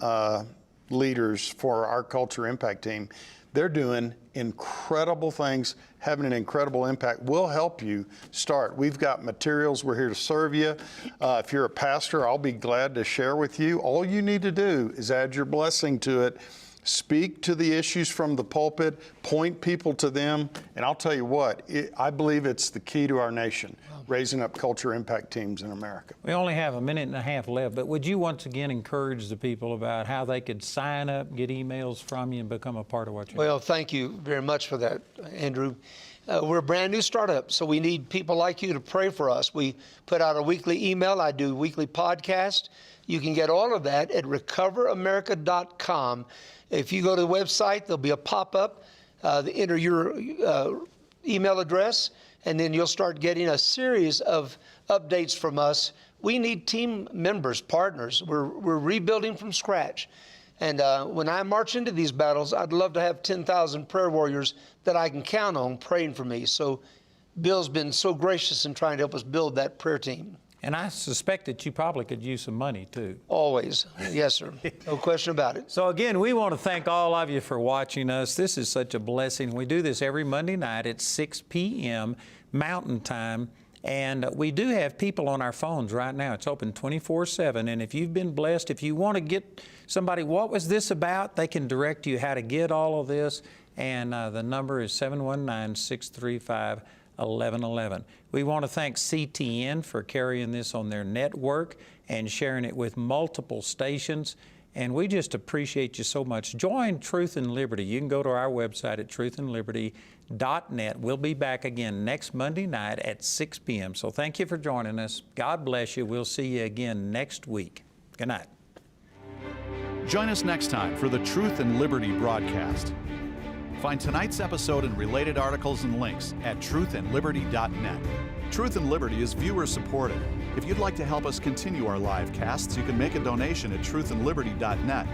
leaders for our culture impact team. They're doing incredible things, having an incredible impact. We'll help you start. We've got materials. We're here to serve you. If you're a pastor, I'll be glad to share with you. All you need to do is add your blessing to it. Speak to the issues from the pulpit, point people to them, and I'll tell you what, I believe it's the key to our nation, raising up culture impact teams in America.
We only have a minute and a half left, but would you once again encourage the people about how they could sign up, get emails from you, and become a part of what you're doing?
Well, thank you very much for that, Andrew. We're a brand new startup, so we need people like you to pray for us. We put out a weekly email. I do weekly podcast. You can get all of that at recoveramerica.com. If you go to the website, there'll be a pop-up. Enter your email address, and then you'll start getting a series of updates from us. We need team members, partners. We're rebuilding from scratch. And when I march into these battles, I'd love to have 10,000 prayer warriors that I can count on praying for me. So Bill's been so gracious in trying to help us build that prayer team.
And I suspect that you probably could use some money, too.
Always. Yes, sir. No question about it.
So, again, we want to thank all of you for watching us. This is such a blessing. We do this every Monday night at 6 p.m. Mountain Time. And we do have people on our phones right now. It's open 24/7. And if you've been blessed, if you want to get somebody, what was this about? They can direct you how to get all of this. And the number is 719-635-1111. We want to thank CTN for carrying this on their network and sharing it with multiple stations. And we just appreciate you so much. Join Truth and Liberty. You can go to our website at truthandliberty.net. We'll be back again next Monday night at 6 p.m. So thank you for joining us. God bless you. We'll see you again next week. Good night.
Join us next time for the Truth and Liberty broadcast. Find tonight's episode and related articles and links at truthandliberty.net. Truth and Liberty is viewer supported. If you'd like to help us continue our live casts, you can make a donation at truthandliberty.net